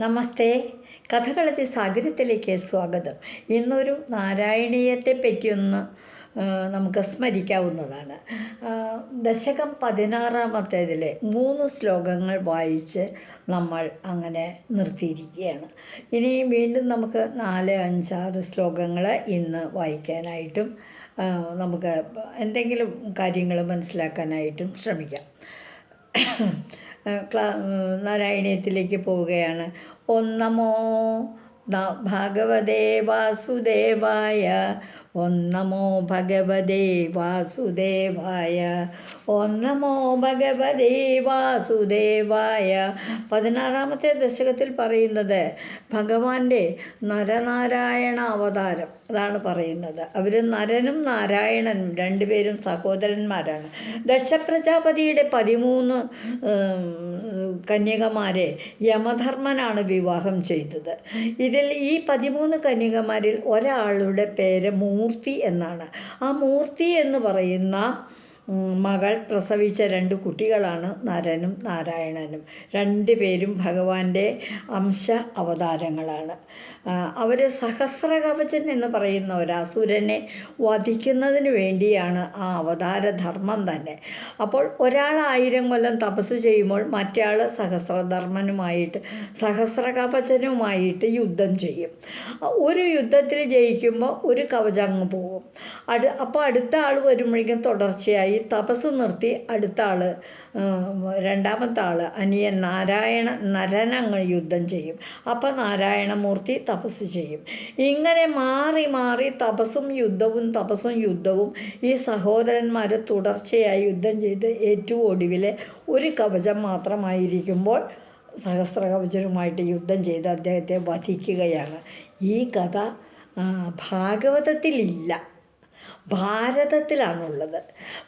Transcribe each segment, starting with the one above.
നമസ്തേ. കഥകളത്തി സാഗരത്തിലേക്ക് സ്വാഗതം. ഇന്നൊരു നാരായണീയത്തെ പറ്റിയൊന്ന് നമുക്ക് സ്മരിക്കാവുന്നതാണ്. ദശകം 16-ാമത്തേതിലെ 3 ശ്ലോകങ്ങൾ വായിച്ച് നമ്മൾ അങ്ങനെ നിർത്തിയിരിക്കുകയാണ്. ഇനി വീണ്ടും നമുക്ക് 4, 5, 6 ശ്ലോകങ്ങൾ ഇന്ന് വായിക്കാനായിട്ടും നമുക്ക് എന്തെങ്കിലും കാര്യങ്ങൾ മനസ്സിലാക്കാനായിട്ടും ശ്രമിക്കാം. നാരായണീയത്തിലേക്ക് പോവുകയാണ്. ഓം നമോ ഭഗവതേ വാസുദേവായ. ഓം നമോ ഭഗവതേ വാസുദേവായ. ഓം നമോ ഭഗവതേ വാസുദേവായ. 16-ാമത്തെ ദശകത്തിൽ പറയുന്നത് ഭഗവാന്റെ നരനാരായണ അവതാരം, അതാണ് പറയുന്നത്. അവർ നരനും നാരായണനും രണ്ടുപേരും സഹോദരന്മാരാണ്. ദക്ഷപ്രജാപതിയുടെ 13 കന്യകമാരെ യമധർമ്മനാണ് വിവാഹം ചെയ്തത്. ഇതിൽ ഈ 13 കന്യകമാരിൽ ഒരാളുടെ പേര് മൂർത്തി എന്നാണ്. ആ മൂർത്തി എന്ന് പറയുന്ന മകൾ പ്രസവിച്ച 2 കുട്ടികളാണ് നരനും നാരായണനും. 2 പേരും ഭഗവാന്റെ അംശ അവതാരങ്ങളാണ്. അവർ സഹസ്രകവചൻ എന്ന് പറയുന്ന ഒരു അസുരനെ വധിക്കുന്നതിന് വേണ്ടിയാണ് ആ അവതാരധർമ്മം തന്നെ. അപ്പോൾ ഒരാൾ 1000 കൊല്ലം തപസ് ചെയ്യുമ്പോൾ മറ്റയാൾ സഹസ്രകവചനുമായിട്ട് യുദ്ധം ചെയ്യും. ഒരു യുദ്ധത്തിൽ ജയിക്കുമ്പോൾ ഒരു കവചം അങ്ങ് പോകും. അപ്പോൾ അടുത്ത ആൾ വരുമ്പോഴേക്കും തുടർച്ചയായി തപസ് നിർത്തി അടുത്ത ആൾ, രണ്ടാമത്തെ ആൾ അനിയൻ നരനങ്ങൾ യുദ്ധം ചെയ്യും. അപ്പോൾ നാരായണമൂർത്തി തപസ് ചെയ്യും. ഇങ്ങനെ മാറി മാറി തപസ്സും യുദ്ധവും ഈ സഹോദരന്മാർ തുടർച്ചയായി യുദ്ധം ചെയ്ത് ഏറ്റവും ഒടുവിൽ ഒരു കവചം മാത്രമായിരിക്കുമ്പോൾ സഹസ്രകവചനുമായിട്ട് യുദ്ധം ചെയ്ത് അദ്ദേഹത്തെ വധിക്കുകയാണ്. ഈ കഥ ഭാഗവതത്തിലില്ല, ഭാരതത്തിലാണുള്ളത്.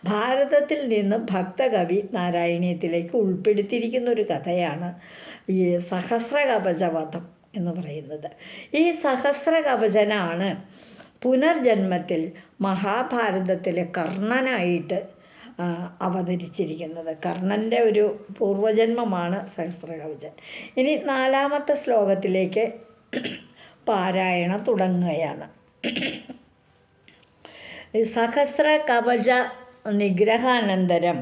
ഭാരതത്തിൽ നിന്ന് ഭക്തകവി നാരായണീയത്തിലേക്ക് ഉൾപ്പെടുത്തിയിരിക്കുന്ന ഒരു കഥയാണ് ഈ സഹസ്രകവചവധം എന്ന് പറയുന്നത്. ഈ സഹസ്രകവചനാണ് പുനർജന്മത്തിൽ മഹാഭാരതത്തിലെ കർണനായിട്ട് അവതരിച്ചിരിക്കുന്നത്. കർണൻ്റെ ഒരു പൂർവജന്മമാണ് സഹസ്രകവചൻ. ഇനി 4-ാമത്തെ ശ്ലോകത്തിലേക്ക് പാരായണം തുടങ്ങുകയാണ്. സഹസ്രകവച നിഗ്രഹാനന്തരം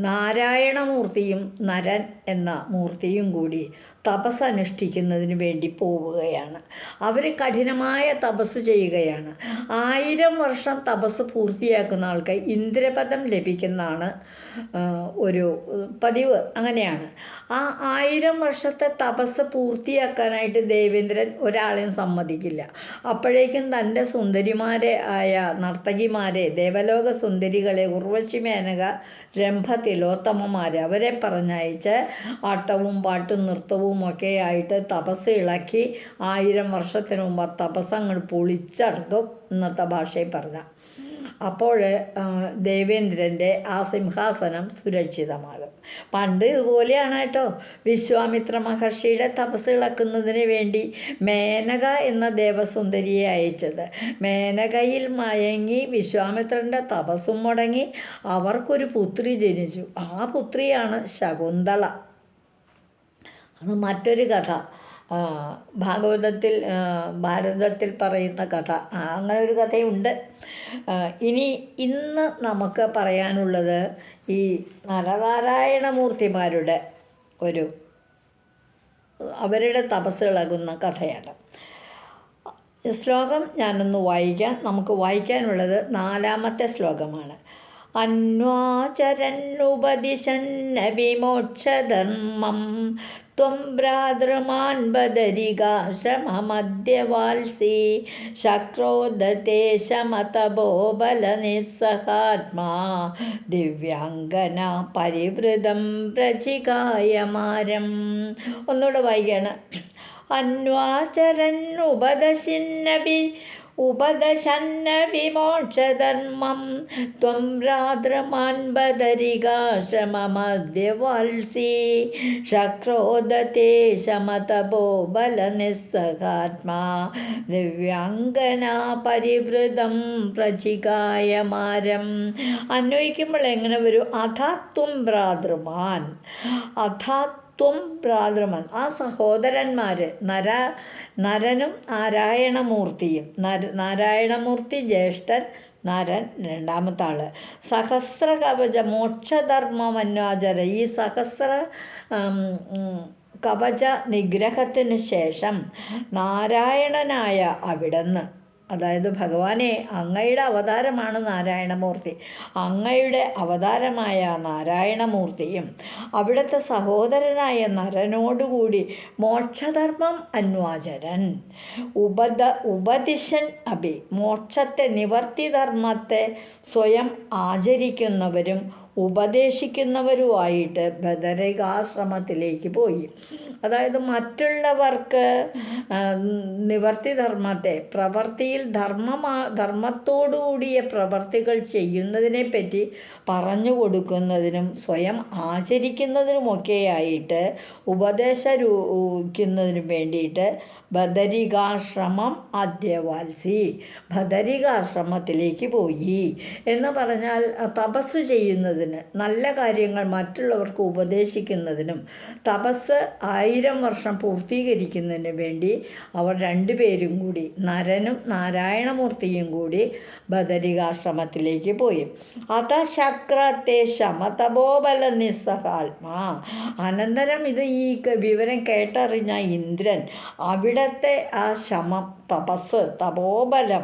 നാരായണമൂർത്തിയും നരൻ എന്ന മൂർത്തിയും കൂടി തപസ് അനുഷ്ഠിക്കുന്നതിന് വേണ്ടി പോവുകയാണ്. അവർ കഠിനമായ തപസ് ചെയ്യുകയാണ്. 1000 വർഷം തപസ് പൂർത്തിയാക്കുന്ന ആൾക്ക് ഇന്ദ്രപദം ലഭിക്കുന്നതാണ് ഒരു പതിവ്. അങ്ങനെയാണ്. ആ 1000 വർഷത്തെ തപസ് പൂർത്തിയാക്കാനായിട്ട് ദേവേന്ദ്രൻ ഒരാളെയും സമ്മതിക്കില്ല. അപ്പോഴേക്കും തൻ്റെ സുന്ദരിമാരെ ആയ നർത്തകിമാരെ, ദേവലോക സുന്ദരികളെ, ഉർവശി, മേനക, രംഭ, തിലോത്തമമാർ, അവരെ പറഞ്ഞയച്ച് ആട്ടവും പാട്ടും നൃത്തവും ഒക്കെ ആയിട്ട് തപസ് ഇളക്കി 1000 വർഷത്തിന് മുമ്പ് തപസ് അങ്ങോട്ട് പൊളിച്ചടക്കും, ഇന്നത്തെ ഭാഷയിൽ പറഞ്ഞാൽ. അപ്പോൾ ദേവേന്ദ്രൻ്റെ ആ സിംഹാസനം സുരക്ഷിതമാകും. പണ്ട് ഇതുപോലെയാണ് കേട്ടോ വിശ്വാമിത്ര മഹർഷിയുടെ തപസ് ഇളക്കുന്നതിന് വേണ്ടി മേനക എന്ന ദേവസുന്ദരിയെ അയച്ചത്. മേനകയിൽ മയങ്ങി വിശ്വാമിത്രൻ്റെ തപസ്സും മുടങ്ങി അവർക്കൊരു പുത്രി ജനിച്ചു. ആ പുത്രിയാണ് ശകുന്തള. അത് മറ്റൊരു കഥ. ഭാരതത്തിൽ പറയുന്ന കഥ, അങ്ങനെ ഒരു കഥയുണ്ട്. ഇന്ന് നമുക്ക് പറയാനുള്ളത് ഈ നരനാരായണമൂർത്തിമാരുടെ അവരുടെ തപസ് ഇളകുന്ന കഥയാണ്. ശ്ലോകം ഞാനൊന്ന് വായിക്കാം. നമുക്ക് വായിക്കാനുള്ളത് 4-ാമത്തെ ശ്ലോകമാണ്. അന്വാചരന്നുപദിശന്നവിമോക്ഷധർമ്മം ത്വം ഭ്രാതൃമാൻ ബദരികാശ്രമമദ്യവാത്സി ശക്രോദത്തെ ശമതപോ ബലനിസ്സഹാത്മാ ദിവ്യാംഗന പരിവൃതം പ്രചികായമാരം. ഒന്നുകൂടെ വായിക്കുകയാണ്. ഉപദശന്നവിമോക്ഷധർമ്മം ത്വം ഭ്രാതൃമാൻ ബദരികാശ്രമമദ്യവാത്സി ശക്രോദത്തെ ശമതപോ ബലനിസ്സഹാത്മാ ദിവ്യാംഗന പരിവൃതം പ്രചികായമാരം. അന്വയിക്കുമ്പോൾ എങ്ങനെ വരും? അഥാത്വം ഭ്രാതൃമാൻ, അഥാ ത്വം ഭ്രാതൃമൻ, ആ സഹോദരന്മാർ നരനും നാരായണമൂർത്തിയും, നാരായണമൂർത്തി ജ്യേഷ്ഠൻ, നരൻ രണ്ടാമത്തെ ആൾ. സഹസ്ര കവച മോക്ഷധർമ്മമന്വാചര, ഈ സഹസ്ര കവച നിഗ്രഹത്തിന് ശേഷം നാരായണനായ അവിടുന്ന്, അതായത് ഭഗവാനെ അങ്ങയുടെ അവതാരമാണ് നാരായണമൂർത്തി, അങ്ങയുടെ അവതാരമായ നാരായണമൂർത്തിയും അവിടുത്തെ സഹോദരനായ നരനോടുകൂടി മോക്ഷധർമ്മം അന്വാചരൻ, ഉപദിശൻ അഭി, മോക്ഷത്തെ നിവർത്തിധർമ്മത്തെ സ്വയം ആചരിക്കുന്നവരും ഉപദേശിക്കുന്നവരുമായിട്ട് ബദരികാശ്രമത്തിലേക്ക് പോയി. അതായത് മറ്റുള്ളവർക്ക് നിവർത്തിധർമ്മത്തെ, പ്രവൃത്തിയിൽ ധർമ്മത്തോടുകൂടിയ പ്രവർത്തികൾ ചെയ്യുന്നതിനെപ്പറ്റി പറഞ്ഞു കൊടുക്കുന്നതിനും സ്വയം ആചരിക്കുന്നതിനുമൊക്കെയായിട്ട് ഉപദേശിക്കുന്നതിനും വേണ്ടിയിട്ട് ബദരികാശ്രമം അദ്യവാൽസി, ബദരികാശ്രമത്തിലേക്ക് പോയി എന്ന് പറഞ്ഞാൽ തപസ് ചെയ്യുന്നതിന്, നല്ല കാര്യങ്ങൾ മറ്റുള്ളവർക്ക് ഉപദേശിക്കുന്നതിനും തപസ് 1000 വർഷം പൂർത്തീകരിക്കുന്നതിന് വേണ്ടി അവർ രണ്ടുപേരും കൂടി, നരനും നാരായണമൂർത്തിയും കൂടി ബദരികാശ്രമത്തിലേക്ക് പോയി. അത ശക്രത്തെ ശമതപോബല നിസ്സഹാത്മാ, അനന്തരം ഇത് ഈ വിവരം കേട്ടറിഞ്ഞ ഇന്ദ്രൻ അവിടത്തെ ആ ശമം, തപസ്, തപോബലം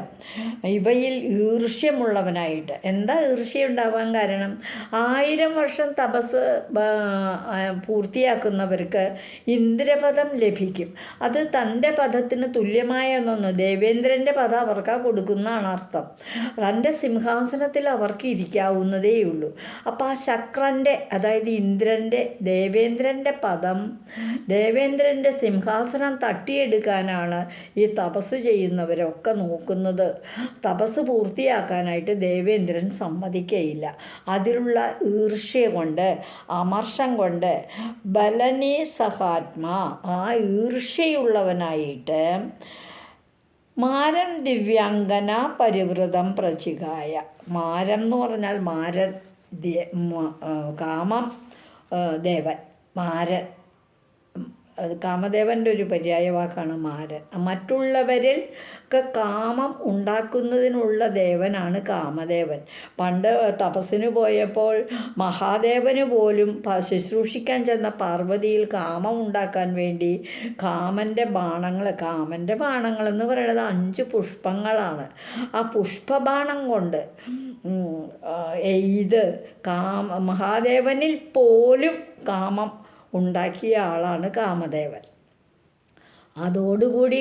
ഇവയിൽ ഈർഷ്യമുള്ളവനായിട്ട്. എന്താ ഈർഷ്യ ഉണ്ടാവാൻ കാരണം? 1000 വർഷം തപസ് പൂർത്തിയാക്കുന്നവർക്ക് ഇന്ദ്രപദം ലഭിക്കും. അത് തൻ്റെ പദത്തിന് തുല്യമായ ഒന്നൊന്ന്, ദേവേന്ദ്രൻ്റെ പദം അവർക്ക് കൊടുക്കുന്നതാണ് അർത്ഥം. തൻ്റെ സിംഹാസനത്തിൽ അവർക്ക് ഇരിക്കാവുന്നതേയുള്ളൂ. അപ്പോൾ ആ ശക്രൻ്റെ, അതായത് ഇന്ദ്രൻ്റെ, ദേവേന്ദ്രൻ്റെ പദം, ദേവേന്ദ്രൻ്റെ സിംഹാസനം തട്ടിയെടുക്കാനാണ് ഈ തപസ് ചെയ്യുന്നവരൊക്കെ നോക്കുന്നത്. തപസ് പൂർത്തിയാക്കാനായിട്ട് ദേവേന്ദ്രൻ സമ്മതിക്കയില്ല. അതിലുള്ള ഈർഷ്യ കൊണ്ട്, അമർഷം കൊണ്ട് ബലനീ സഹാത്മാ, ആ ഈർഷ്യയുള്ളവനായിട്ട് മാരം ദിവ്യാംഗന പരിവൃതം പ്രചികായ, മാരം എന്ന് പറഞ്ഞാൽ മാരൻ, കാമം ദേവൻ, മാരൻ, അത് കാമദേവൻ്റെ ഒരു പര്യായ വാക്കാണ് മാരൻ. മറ്റുള്ളവരിൽ കാമം ഉണ്ടാക്കുന്നതിനുള്ള ദേവനാണ് കാമദേവൻ. പണ്ട് തപസ്സിന് പോയപ്പോൾ മഹാദേവന് പോലും ശുശ്രൂഷിക്കാൻ ചെന്ന പാർവതിയിൽ കാമം ഉണ്ടാക്കാൻ വേണ്ടി കാമൻ്റെ ബാണങ്ങളെന്ന് പറയുന്നത് 5 പുഷ്പങ്ങളാണ്. ആ പുഷ്പബാണം കൊണ്ട് ഇത് മഹാദേവനിൽ പോലും കാമം ഉണ്ടാക്കിയ ആളാണ് കാമദേവൻ. അതോടുകൂടി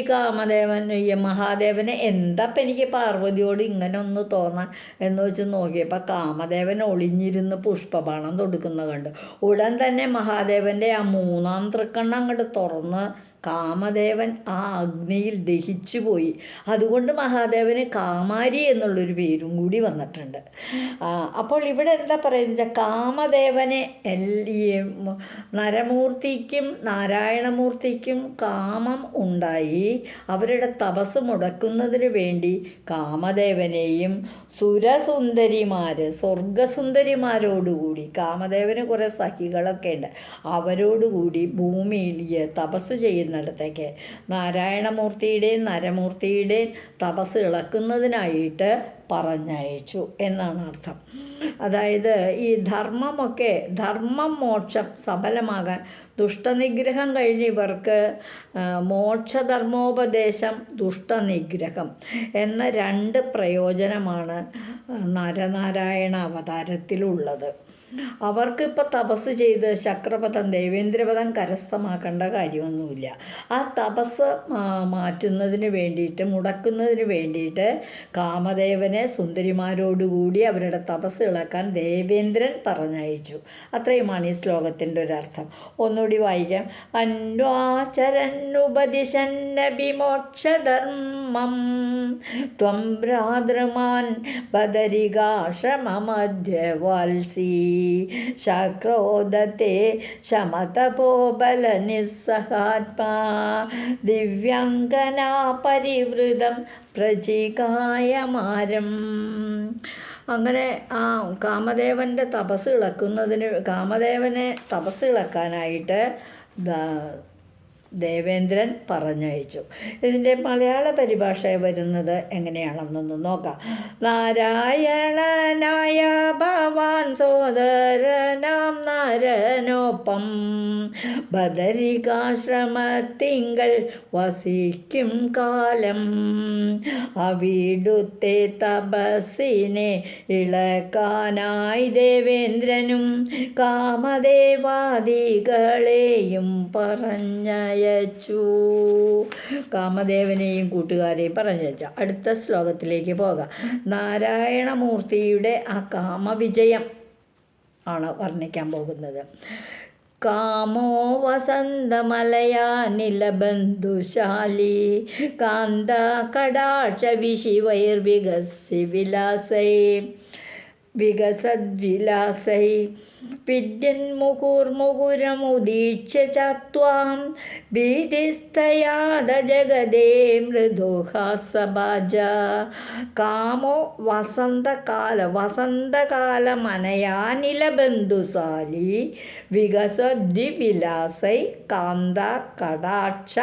മഹാദേവന് എന്താപ്പം എനിക്ക് പാർവതിയോട് ഇങ്ങനെ ഒന്ന് തോന്നാൻ എന്ന് വെച്ച് നോക്കിയപ്പോൾ കാമദേവൻ ഒളിഞ്ഞിരുന്ന് പുഷ്പബാണം തൊടുക്കുന്നത് കണ്ട് ഉടൻ തന്നെ മഹാദേവൻ്റെ ആ 3-ാം തൃക്കണ്ണം അങ്ങോട്ട് തുറന്ന് കാമദേവൻ ആ അഗ്നിയിൽ ദഹിച്ചു പോയി. അതുകൊണ്ട് മഹാദേവന് കാമാരി എന്നുള്ളൊരു പേരും കൂടി വന്നിട്ടുണ്ട്. അപ്പോൾ ഇവിടെ എന്താ പറയുന്നത്? കാമദേവനെ ഈ നരമൂർത്തിക്കും നാരായണമൂർത്തിക്കും കാമം ഉണ്ടായി. അവരുടെ തപസ് മുടക്കുന്നതിന് വേണ്ടി കാമദേവനെയും സ്വർഗസുന്ദരിമാരോടുകൂടി, കാമദേവന് കുറേ സഖികളൊക്കെ ഉണ്ട്, അവരോടുകൂടി ഭൂമിയിൽ തപസ് ചെയ്യുന്നിടത്തേക്ക് നാരായണമൂർത്തിയുടെയും നരമൂർത്തിയുടെയും തപസ് ഇളക്കുന്നതിനായിട്ട് പറഞ്ഞയച്ചു എന്നാണ് അർത്ഥം. അതായത് ഈ ധർമ്മം മോക്ഷം സഫലമാകാൻ ദുഷ്ടനിഗ്രഹം കഴിഞ്ഞ് ഇവർക്ക് മോക്ഷധർമ്മോപദേശം, ദുഷ്ടനിഗ്രഹം എന്ന 2 പ്രയോജനമാണ് നരനാരായണ അവതാരത്തിലുള്ളത്. അവർക്കിപ്പോൾ തപസ് ചെയ്ത് ശക്രപദം, ദേവേന്ദ്രപദം കരസ്ഥമാക്കേണ്ട കാര്യമൊന്നുമില്ല. ആ തപസ് മാറ്റുന്നതിന് വേണ്ടിയിട്ട്, മുടക്കുന്നതിന് വേണ്ടിയിട്ട് കാമദേവനെ സുന്ദരിമാരോടുകൂടി അവരുടെ തപസ് ഇളക്കാൻ ദേവേന്ദ്രൻ പറഞ്ഞയച്ചു. അത്രയുമാണ് ഈ ശ്ലോകത്തിൻ്റെ ഒരർത്ഥം. ഒന്നുകൂടി വായിക്കാം. അന്വാചരന്നുപദിശന്നഭിമോക്ഷധർമ്മം ത്വം ഭ്രാതൃമാൻ ബദരികാശ്രമമധ്യവാൽസീ ശക്രോദത്തെ ശമതപോബലനിസ്സഹാത്മാ ദിവ്യാംഗനാ പരിവൃതം പ്രചികായമാരം. അങ്ങനെ ആ കാമദേവനെ തപസ് ഇളക്കാനായിട്ട് ദേവേന്ദ്രൻ പറഞ്ഞയച്ചു. ഇതിൻ്റെ മലയാള പരിഭാഷ വരുന്നത് എങ്ങനെയാണെന്നൊന്ന് നോക്കാം. നാരായണനായ ഭവാൻ സോദരനാം നരനൊപ്പം ബദരികാശ്രമത്തിങ്കൽ വസിക്കും കാലം അവിടുത്തെ തപസ്സിനെ ഇളക്കാനായി ദേവേന്ദ്രനും കാമദേവാദികളെയും പറഞ്ഞയച്ചു. കാമദേവനെയും കൂട്ടുകാരെയും പറഞ്ഞയച്ചു. അടുത്ത ശ്ലോകത്തിലേക്ക് പോകാം. നാരായണമൂർത്തിയുടെ ആ കാമവിജയം ആണ് വർണ്ണിക്കാൻ പോകുന്നത്. കാമോ വസന്തമലയാനിലബന്ധുശാലി കാന്ത കടാക്ഷ വിശിവൈർവികസി വിലാസൈ വികസദ്വിലാസൈ വിദ്യന്മുകുർമുകുരമുദീക്ഷ്യ ചത്വാം ഭീതിസ്തയാദ ജഗദേ മൃദുഹാസഭാജ. കാമോ വസന്തകാലമനയാനിലബന്ധുശാലി വികസദ്വിലാസൈ കാന്ത കടാക്ഷ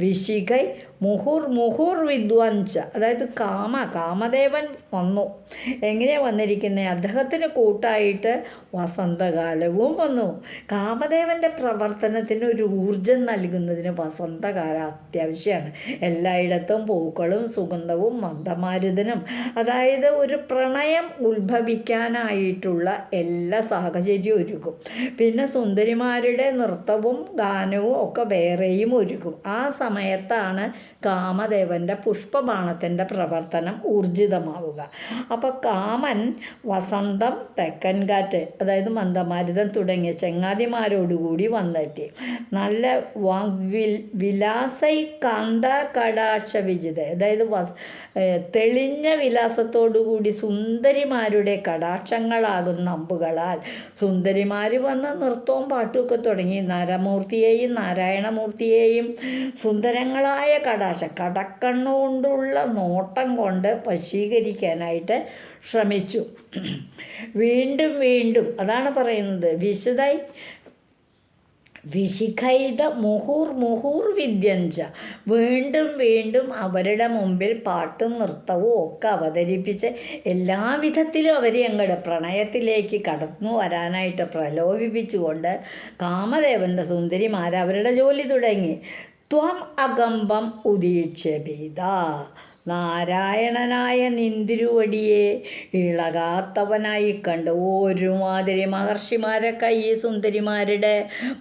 വിശിഖൈ മുഹുർ വിദ്വാഞ്ച. അതായത് കാമദേവൻ വന്നു. എങ്ങനെയാണ് വന്നിരിക്കുന്നത്? അദ്ദേഹത്തിന് കൂട്ടായിട്ട് വസന്തകാലവും വന്നു. കാമദേവൻ്റെ പ്രവർത്തനത്തിന് ഒരു ഊർജം നൽകുന്നതിന് വസന്തകാലം അത്യാവശ്യമാണ്. എല്ലായിടത്തും പൂക്കളും സുഗന്ധവും മന്ദമാരുതനും, അതായത് ഒരു പ്രണയം ഉത്ഭവിക്കാനായിട്ടുള്ള എല്ലാ സാഹചര്യവും ഒരുക്കും. പിന്നെ സുന്ദരിമാരുടെ നൃത്തവും ഗാനവും ഒക്കെ വേറെയും ഒരുക്കും. ആ സമയത്താണ് കാമദേവൻ്റെ പുഷ്പബാണത്തിൻ്റെ പ്രവർത്തനം ഊർജിതമാവുക. അപ്പോൾ കാമൻ വസന്തം, തെക്കൻ കാറ്റ്, അതായത് മന്ദമാരുതൻ തുടങ്ങിയ ചങ്ങാതിമാരോടുകൂടി വന്നെത്തി. നല്ല വിലാസൈ കാന്ത കടാക്ഷ വിജിത, അതായത് തെളിഞ്ഞ വിലാസത്തോടുകൂടി സുന്ദരിമാരുടെ കടാക്ഷങ്ങളാകുന്ന അമ്പുകളാൽ സുന്ദരിമാർ വന്ന് നൃത്തവും പാട്ടുമൊക്കെ തുടങ്ങി. നരമൂർത്തിയെയും നാരായണമൂർത്തിയെയും സുന്ദരങ്ങളായ കടക്കണ്ണുകൊണ്ടുള്ള നോട്ടം കൊണ്ട് വശീകരിക്കാനായിട്ട് ശ്രമിച്ചു. വീണ്ടും വീണ്ടും അതാണ് പറയുന്നത്. വിശിഖൈത മുഹുർ വിദ്യഞ്ച. വീണ്ടും വീണ്ടും അവരുടെ മുമ്പിൽ പാട്ടും നൃത്തവും ഒക്കെ അവതരിപ്പിച്ച് എല്ലാവിധത്തിലും അവരെ അങ്ങോട്ട് പ്രണയത്തിലേക്ക് കടന്നു വരാനായിട്ട് പ്രലോഭിപ്പിച്ചുകൊണ്ട് കാമദേവൻ്റെ സുന്ദരിമാർ അവരുടെ ജോലി തുടങ്ങി. ത്വം അകമ്പം ഉദീക്ഷ്യഭീത. നാരായണനായ നിന്തിരുവടിയെ ഇളകാത്തവനായി കണ്ട് ഒരുമാതിരി മഹർഷിമാരൊക്കെ ഈ സുന്ദരിമാരുടെ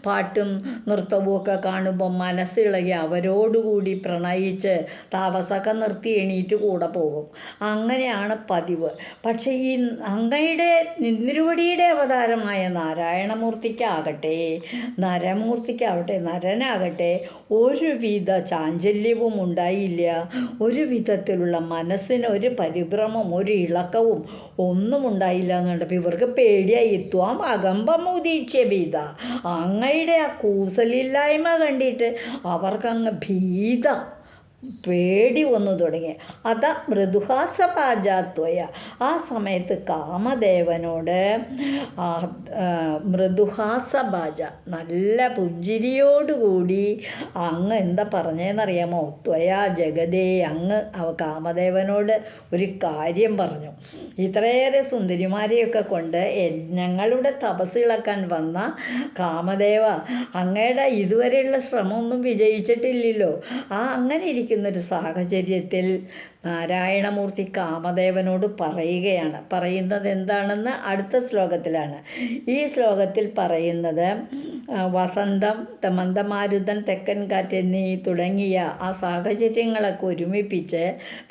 പാട്ടും നൃത്തവും ഒക്കെ കാണുമ്പോൾ മനസ്സിളകി അവരോടുകൂടി പ്രണയിച്ച് താപസൊക്കെ നിർത്തി എണീറ്റ് കൂടെ പോകും. അങ്ങനെയാണ് പതിവ്. പക്ഷേ ഈ അങ്ങയുടെ നിന്തിരുവടിയുടെ അവതാരമായ നാരായണമൂർത്തിക്കാകട്ടെ, നരനാകട്ടെ ഒരുവിധ ചാഞ്ചല്യവും ഉണ്ടായില്ല. ഒരു വിധത്തിലുള്ള മനസ്സിന് ഒരു പരിഭ്രമം, ഒരു ഇളക്കവും ഒന്നും ഉണ്ടായില്ല എന്നുണ്ടപ്പോൾ ഇവർക്ക് പേടിയായി. ത്വം അകമ്പം ഉദീക്ഷ്യഭീത. അങ്ങയുടെ ആ കൂസലില്ലായ്മ കണ്ടിട്ട് അവർക്കങ്ങ് പേടി വന്നു തുടങ്ങി. അത മൃദുഹാസപാജാത്വയ. ആ സമയത്ത് കാമദേവനോട് മൃദുഹാസഭാജ, നല്ല പുഞ്ചിരിയോടുകൂടി അങ്ങ് എന്താ പറഞ്ഞതെന്നറിയാമോ? ത്വയാ ജഗതേ, അങ്ങ് കാമദേവനോട് ഒരു കാര്യം പറഞ്ഞു. ഇത്രയേറെ സുന്ദരിമാരെയൊക്കെ കൊണ്ട് ഞങ്ങളുടെ തപസ് ഇളക്കാൻ വന്ന കാമദേവ, അങ്ങയുടെ ഇതുവരെയുള്ള ശ്രമമൊന്നും വിജയിച്ചിട്ടില്ലല്ലോ. അങ്ങനെ ഇരിക്കുന്നൊരു സാഹചര്യത്തിൽ നാരായണമൂർത്തി കാമദേവനോട് പറയുന്നത് എന്താണെന്ന് അടുത്ത ശ്ലോകത്തിലാണ്. ഈ ശ്ലോകത്തിൽ പറയുന്നത് വസന്തം, മന്ദമാരുതൻ, തെക്കൻ കാറ്റ് എന്നീ തുടങ്ങിയ ആ സാഹചര്യങ്ങളൊക്കെ ഒരുമിപ്പിച്ച്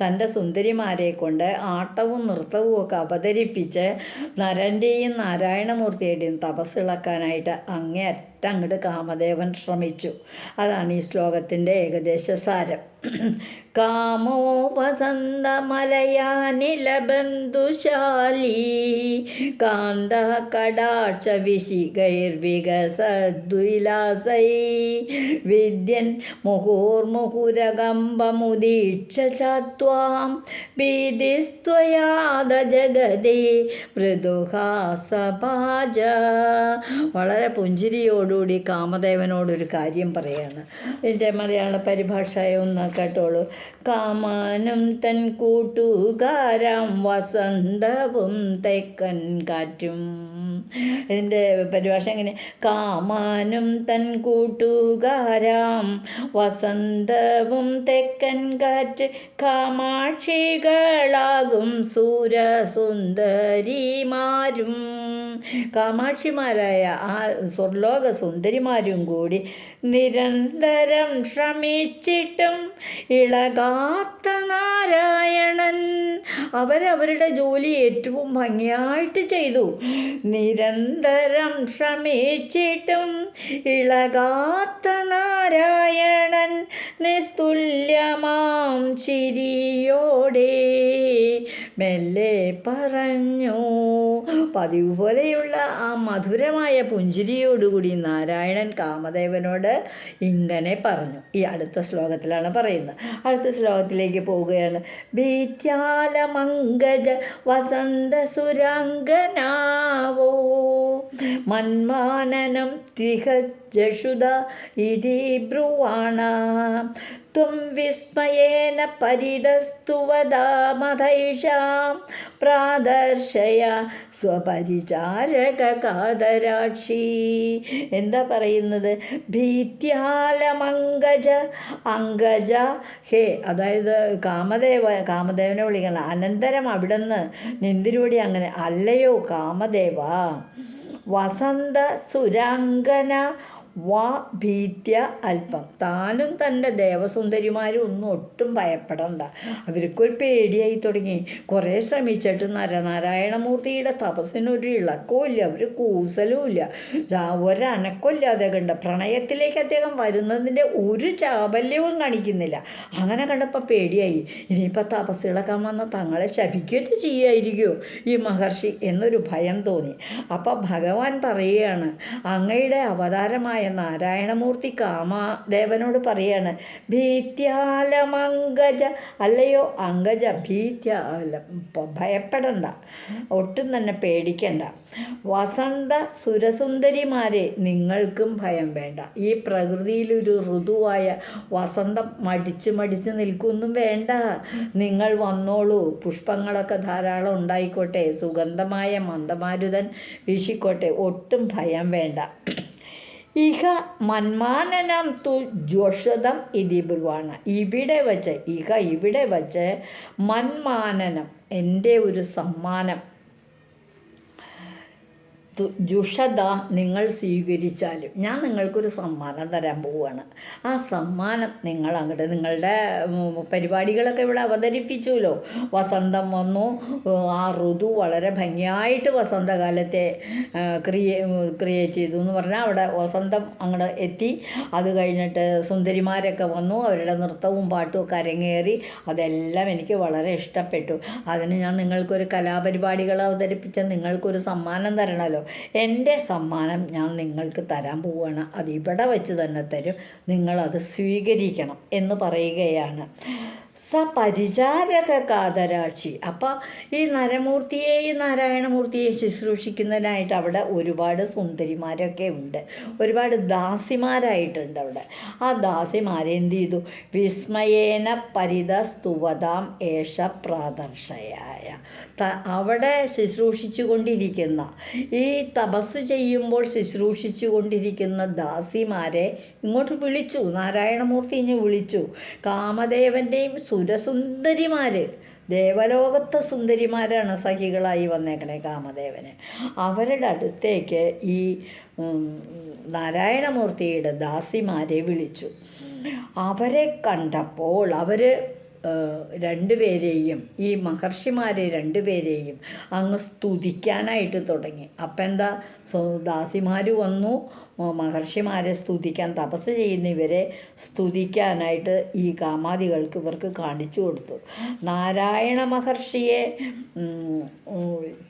തൻ്റെ സുന്ദരിമാരെ കൊണ്ട് ആട്ടവും നൃത്തവും ഒക്കെ അവതരിപ്പിച്ച് നരൻ്റെയും നാരായണമൂർത്തിയുടെയും തപസ്സിളക്കാനായിട്ട് അങ്ങോട്ട് കാമദേവൻ ശ്രമിച്ചു. അതാണ് ഈ ശ്ലോകത്തിൻ്റെ ഏകദേശ സാരം. കാമോ വസന്തമലയാനിലബന്ധുശാലി കാന്ത കടാക്ഷ വിശിഖൈർവികസദ്വിലാസൈ വിദ്യൻ മുഹുർമുഹുരകമ്പമുദീക്ഷ്യ ചത്വാം ഭീതിസ്ത്വയാദ ജഗദേ മൃദുഹാസഭാജ. വളരെ പുഞ്ചിരിയോട് ആവേശത്തോടുകൂടി കാമദേവനോടൊരു കാര്യം പറയാണ്. ഇതിൻ്റെ മലയാള പരിഭാഷ ഒന്ന് കേട്ടോളൂ. കാമാനും തൻ കൂട്ടുകാരാം വസന്തവും തെക്കൻ കാറ്റും. ഇതിൻ്റെ പരിഭാഷ എങ്ങനെ? കാമാനും തൻ കൂട്ടുകാരാം വസന്തവും തെക്കൻ കാറ്റ് കാമാക്ഷികളാകും സുരസുന്ദരിമാരും. കാമാക്ഷിമാരായ ആ സ്വർലോക സുന്ദരിമാരും കൂടി നിരന്തരം ശ്രമിച്ചിട്ടും ഇളകാത്ത നാരായണൻ. അവരവരുടെ ജോലി ഏറ്റവും ഭംഗിയായിട്ട് ചെയ്തു. നിരന്തരം ശ്രമിച്ചിട്ടും ഇളകാത്ത നാരായണൻ നിസ്തുല്യമാം ചിരിയോടെ മെല്ലെ പറഞ്ഞു. പതിവ് പോലെയുള്ള ആ മധുരമായ പുഞ്ചിരിയോടുകൂടി നാരായണൻ കാമദേവനോട് ഇങ്ങനെ പറഞ്ഞു. ഈ അടുത്ത ശ്ലോകത്തിലാണ് പറയുന്നത്. അടുത്ത ശ്ലോകത്തിലേക്ക് പോവുകയാണ്. ഭീത്യാലമംഗജ വസന്ത സുരാംഗനാവോ മന്മാനനം ത്രിഹജഷുത ഇതി ബ്രുവാണ ത്വം വിസ്മയേന പരിതസ്തുവദാമധൈഷാം പ്രാദർശയ സ്വപരിചാരക കാതരാക്ഷി. എന്താ പറയുന്നത്? ഭീത്യാലമംഗജ, അങ്കജ ഹേ, അതായത് കാമദേവനെ വിളിക്കണം. അനന്തരം അവിടുന്ന് നിന്തിരുവടി അങ്ങനെ, അല്ലയോ കാമദേവ, വസന്ത സുരാംഗന വാ ഭീത്യ അല്പം. താനും തൻ്റെ ദേവസുന്ദരിമാരും ഒന്നും ഒട്ടും ഭയപ്പെടണ്ട. അവർക്കൊരു പേടിയായി തുടങ്ങി. കുറേ ശ്രമിച്ചിട്ട് നരനാരായണമൂർത്തിയുടെ തപസ്സിനൊരു ഇളക്കവും ഇല്ല, ഒരു കൂസലും ഇല്ല, ഒരനക്കമില്ലാതെ കണ്ട. പ്രണയത്തിലേക്ക് അദ്ദേഹം വരുന്നതിൻ്റെ ഒരു ചാബല്യവും കാണിക്കുന്നില്ല. അങ്ങനെ കണ്ടപ്പോൾ പേടിയായി. ഇനിയിപ്പോൾ തപസ് ഇളക്കാൻ വന്ന തങ്ങളെ ശപിക്കുകയൊക്കെ ചെയ്യുമായിരിക്കുമോ ഈ മഹർഷി എന്നൊരു ഭയം തോന്നി. അപ്പം ഭഗവാൻ പറയുകയാണ്, അങ്ങയുടെ അവതാരമായ നാരായണമൂർത്തി കാമദേവനോട് പറയാണ്, ഭീത്യാലമംഗജ, അല്ലയോ അങ്കജ, ഭീത്യാല, ഭയപ്പെടണ്ട, ഒട്ടും തന്നെ പേടിക്കണ്ട. വസന്ത സുരസുന്ദരിമാരെ, നിങ്ങൾക്കും ഭയം വേണ്ട. ഈ പ്രകൃതിയിലൊരു ഋതുവായ വസന്തം മടിച്ച് നിൽക്കൊന്നും വേണ്ട. നിങ്ങൾ വന്നോളൂ, പുഷ്പങ്ങളൊക്കെ ധാരാളം ഉണ്ടായിക്കോട്ടെ, സുഗന്ധമായ മന്ദമാരുതൻ വീശിക്കോട്ടെ, ഒട്ടും ഭയം വേണ്ട. ഇഹ മന്മാനനം തു ജ്വഷതം ഇതി ബ്രുവാണ. ഇവിടെ വച്ച് മന്മാനനം, എൻ്റെ ഒരു സമ്മാനം, ജുഷദാം, നിങ്ങൾ സ്വീകരിച്ചാലും ഞാൻ നിങ്ങൾക്കൊരു സമ്മാനം തരാൻ പോവുകയാണ്. ആ സമ്മാനം നിങ്ങൾ അങ്ങോട്ട് നിങ്ങളുടെ പരിപാടികളൊക്കെ ഇവിടെ അവതരിപ്പിച്ചുല്ലോ. വസന്തം വന്നു, ആ ഋതു വളരെ ഭംഗിയായിട്ട് വസന്തകാലത്തെ ക്രിയേറ്റ് ചെയ്തു എന്ന് പറഞ്ഞാൽ അവിടെ വസന്തം അങ്ങോട്ട് എത്തി. അത് കഴിഞ്ഞിട്ട് സുന്ദരിമാരൊക്കെ വന്നു, അവരുടെ നൃത്തവും പാട്ടും ഒക്കെ അരങ്ങേറി. അതെല്ലാം എനിക്ക് വളരെ ഇഷ്ടപ്പെട്ടു. അതിന് ഞാൻ നിങ്ങൾക്കൊരു കലാപരിപാടികൾ അവതരിപ്പിച്ച നിങ്ങൾക്കൊരു സമ്മാനം തരണമല്ലോ. എൻ്റെ സമ്മാനം ഞാൻ നിങ്ങൾക്ക് തരാൻ പോവുകയാണ്. അത് ഇവിടെ വെച്ച് തന്നെ തരും, നിങ്ങളത് സ്വീകരിക്കണം എന്ന് പറയുകയാണ്. പരിചാരക കാതരാക്ഷി. അപ്പം ഈ നാരായണമൂർത്തിയെ ശുശ്രൂഷിക്കുന്നതിനായിട്ട് അവിടെ ഒരുപാട് സുന്ദരിമാരൊക്കെ ഉണ്ട്, ഒരുപാട് ദാസിമാരായിട്ടുണ്ട് അവിടെ. ആ ദാസിമാരെ എന്ത് ചെയ്തു? വിസ്മയേന പരിതസ്തുവതാം ഏഷ പ്രാദർശയായ. അവിടെ ശുശ്രൂഷിച്ചു കൊണ്ടിരിക്കുന്ന, ഈ തപസ് ചെയ്യുമ്പോൾ ശുശ്രൂഷിച്ചു കൊണ്ടിരിക്കുന്ന ദാസിമാരെ ഇങ്ങോട്ട് വിളിച്ചു. നാരായണമൂർത്തി ഇങ്ങ് വിളിച്ചു. കാമദേവൻ്റെയും സുരസുന്ദരിമാർ, ദേവലോകത്തെ സുന്ദരിമാരാണ് സഖികളായി വന്നേക്കണേ കാമദേവന്. അവരുടെ അടുത്തേക്ക് ഈ നാരായണമൂർത്തിയുടെ ദാസിമാരെ വിളിച്ചു. അവരെ കണ്ടപ്പോൾ അവർ രണ്ടുപേരെയും, ഈ മഹർഷിമാരെ രണ്ടുപേരെയും അങ്ങ് സ്തുതിക്കാനായിട്ട് തുടങ്ങി. അപ്പം എന്താ, ദാസിമാർ വന്നു മഹർഷിമാരെ സ്തുതിക്കാൻ, തപസ് ചെയ്യുന്ന ഇവരെ സ്തുതിക്കാനായിട്ട് ഈ കാമാദികൾക്ക് ഇവർക്ക് കാണിച്ചു കൊടുത്തു. നാരായണ മഹർഷിയെ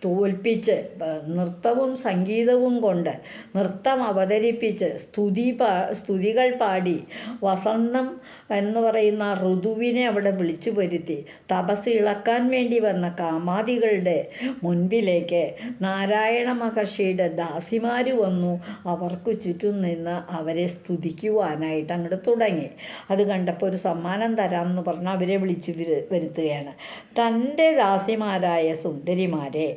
തോൽപ്പിച്ച് നൃത്തവും സംഗീതവും കൊണ്ട് നൃത്തം അവതരിപ്പിച്ച് സ്തുതികൾ പാടി വസന്തം എന്ന് പറയുന്ന ഋതുവിനെ അവിടെ വിളിച്ചു വരുത്തി തപസ് ഇളക്കാൻ വേണ്ടി വന്ന കാമാദികളുടെ മുൻപിലേക്ക് നാരായണ മഹർഷിയുടെ ദാസിമാർ വന്നു. അവർക്ക് ചുറ്റും നിന്ന് അവരെ സ്തുതിക്കുവാനായിട്ട് അങ്ങോട്ട് തുടങ്ങി. അത് കണ്ടപ്പോൾ ഒരു സമ്മാനം തരാമെന്ന് പറഞ്ഞ് അവരെ വിളിച്ച് വരുത്തുകയാണ്. തൻ്റെ ദാസിമാരായ സുന്ദരിമാരെ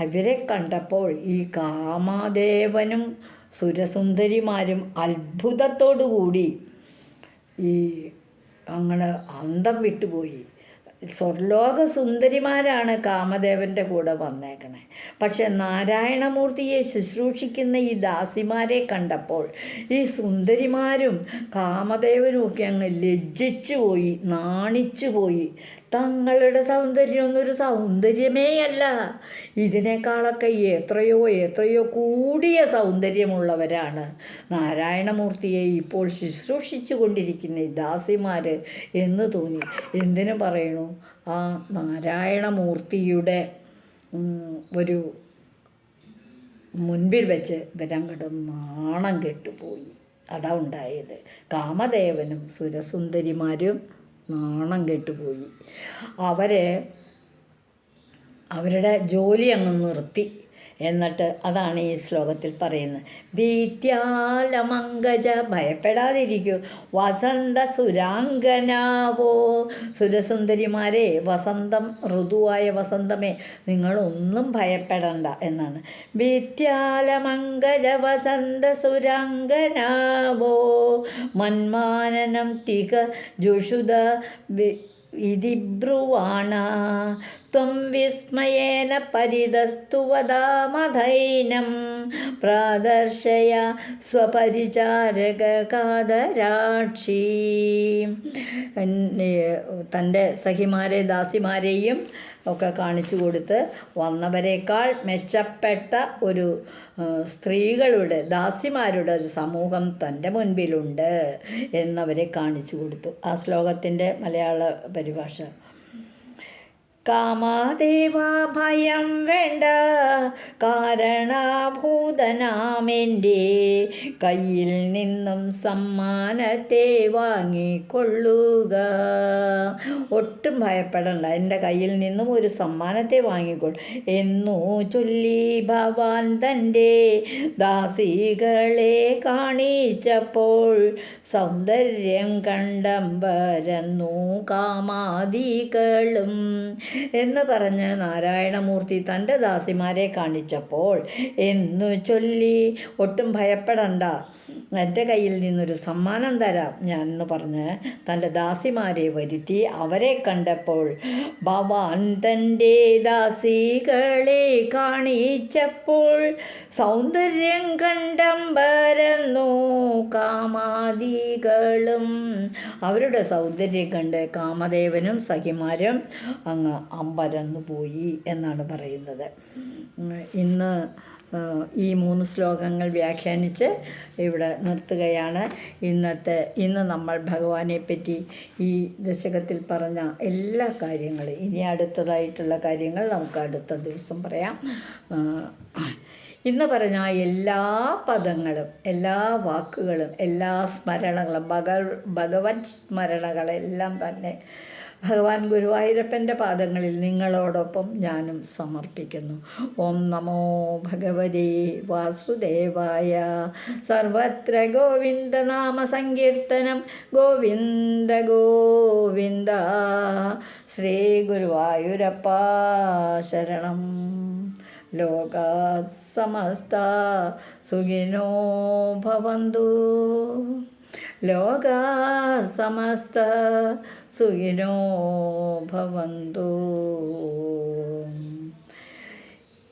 അവരെ കണ്ടപ്പോൾ ഈ കാമദേവനും സുരസുന്ദരിമാരും അത്ഭുതത്തോടു കൂടി ഈ അങ്ങനെ അന്തം വിട്ടുപോയി. സ്വർലോക സുന്ദരിമാരാണ് കാമദേവൻ്റെ കൂടെ വന്നേക്കണേ. പക്ഷെ നാരായണമൂർത്തിയെ ശുശ്രൂഷിക്കുന്ന ഈ ദാസിമാരെ കണ്ടപ്പോൾ ഈ സുന്ദരിമാരും കാമദേവനും ഒക്കെ അങ്ങ് ലജ്ജിച്ചു പോയി, നാണിച്ചു പോയി. തങ്ങളുടെ സൗന്ദര്യമൊന്നും ഒരു സൗന്ദര്യമേ അല്ല, ഇതിനേക്കാളൊക്കെ എത്രയോ എത്രയോ കൂടിയ സൗന്ദര്യമുള്ളവരാണ് നാരായണമൂർത്തിയെ ഇപ്പോൾ ശുശ്രൂഷിച്ചു കൊണ്ടിരിക്കുന്ന ഈ ദാസിമാർ എന്ന് തോന്നി. എന്തിനു പറയണു, ആ നാരായണമൂർത്തിയുടെ ഒരു മുൻപിൽ വെച്ച് ഇവരങ്ങോട്ട് നാണം കെട്ടുപോയി. അതാ ഉണ്ടായത്. കാമദേവനും സുരസുന്ദരിമാരും നാണം കെട്ടുപോയി. അവരുടെ ജോലി അങ്ങ് നിർത്തി. എന്നിട്ട് അതാണ് ഈ ശ്ലോകത്തിൽ പറയുന്നത്. ഭീത്യാലമങ്കജ, ഭയപ്പെടാതിരിക്കൂ, വസന്ത സുരാംഗനാവോ, സുരസുന്ദരിമാരെ, വസന്തം, ഋതുവായ വസന്തമേ, നിങ്ങളൊന്നും ഭയപ്പെടണ്ട എന്നാണ്. ഭീത്യാലമങ്കജ വസന്ത സുരാംഗനാവോ മന്മാനനം തിക ജുഷുത ഇതി ബ്രുവാണ ത്വം വിസ്മയേന പരിതസ്തു വദാമധൈനം പ്രാദർശയ സ്വപരിചാരക കാതരാക്ഷി. തൻ്റെ സഖിമാരെ ദാസിമാരെയും ഒക്കെ കാണിച്ചു കൊടുത്ത് വന്നവരെക്കാൾ മെച്ചപ്പെട്ട ഒരു സ്ത്രീകളുടെ ദാസിമാരുടെ ഒരു സമൂഹം തൻ്റെ മുൻപിലുണ്ട് എന്നവരെ കാണിച്ചു കൊടുത്തു. ആ ശ്ലോകത്തിൻ്റെ മലയാള പരിഭാഷ: കാമദേവാ ഭയം വേണ്ട, കാരണഭൂതനാമെൻ്റെ കയ്യിൽ നിന്നും സമ്മാനത്തെ വാങ്ങിക്കൊള്ളുക. ഒട്ടും ഭയപ്പെടണ്ട, എൻ്റെ കയ്യിൽ നിന്നും ഒരു സമ്മാനത്തെ വാങ്ങിക്കൊള്ളു എന്നു ചൊല്ലി ഭവാൻ തൻ്റെ ദാസികളെ കാണിച്ചപ്പോൾ സൗന്ദര്യം കണ്ടമ്പരന്നു കാമാദികളും എന്ന് പറഞ്ഞ് നാരായണമൂർത്തി തൻ്റെ ദാസിമാരെ കാണിച്ചപ്പോൾ എന്നു ചൊല്ലി, ഒട്ടും ഭയപ്പെടണ്ട, എൻ്റെ കയ്യിൽ നിന്നൊരു സമ്മാനം തരാം ഞാൻ എന്ന് പറഞ്ഞ് തൻ്റെ ദാസിമാരെ വരുത്തി. അവരെ കണ്ടപ്പോൾ ഭവാൻ തൻ്റെ ദാസികളെ കാണിച്ചപ്പോൾ സൗന്ദര്യം കണ്ടമ്പരന്നു കാമാദികളും. അവരുടെ സൗന്ദര്യം കണ്ട് കാമദേവനും സഖിമാരും അങ്ങ് അമ്പരന്നു പോയി എന്നാണ് പറയുന്നത്. ഇന്ന് ഈ 3 ശ്ലോകങ്ങൾ വ്യാഖ്യാനിച്ച് ഇവിടെ നിർത്തുകയാണ്. ഇന്ന് നമ്മൾ ഭഗവാനെ പറ്റി ഈ ദശകത്തിൽ പറഞ്ഞ എല്ലാ കാര്യങ്ങളും, ഇനി അടുത്തതായിട്ടുള്ള കാര്യങ്ങൾ നമുക്ക് അടുത്ത ദിവസം പറയാം. ഇന്ന് പറഞ്ഞ എല്ലാ പദങ്ങളും, എല്ലാ വാക്കുകളും, എല്ലാ സ്മരണകളും, ഭഗവത് സ്മരണകളെല്ലാം തന്നെ ഭഗവാൻ ഗുരുവായൂരപ്പൻ്റെ പാദങ്ങളിൽ നിങ്ങളോടൊപ്പം ഞാനും സമർപ്പിക്കുന്നു. ഓം നമോ ഭഗവതേ വാസുദേവായ. സർവത്ര ഗോവിന്ദനാമ സങ്കീർത്തനം. ഗോവിന്ദ ഗോവിന്ദ. ശ്രീ ഗുരുവായൂരപ്പ ശരണം. ലോകാ സമസ്ത സുഖിനോ ഭവന്തു. ലോകാ സമസ്ത സുഖിനോ ഭവന്തു.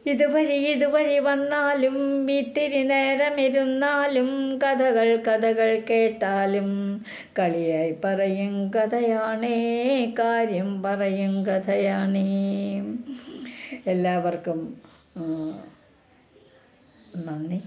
ഇതുവഴി വന്നാലും ഇത്തിരി നേരമിരുന്നാലും കഥകൾ കേട്ടാലും കളിയായി പറയും കഥയാണേ, കാര്യം പറയും കഥയാണേ. എല്ലാവർക്കും നന്ദി.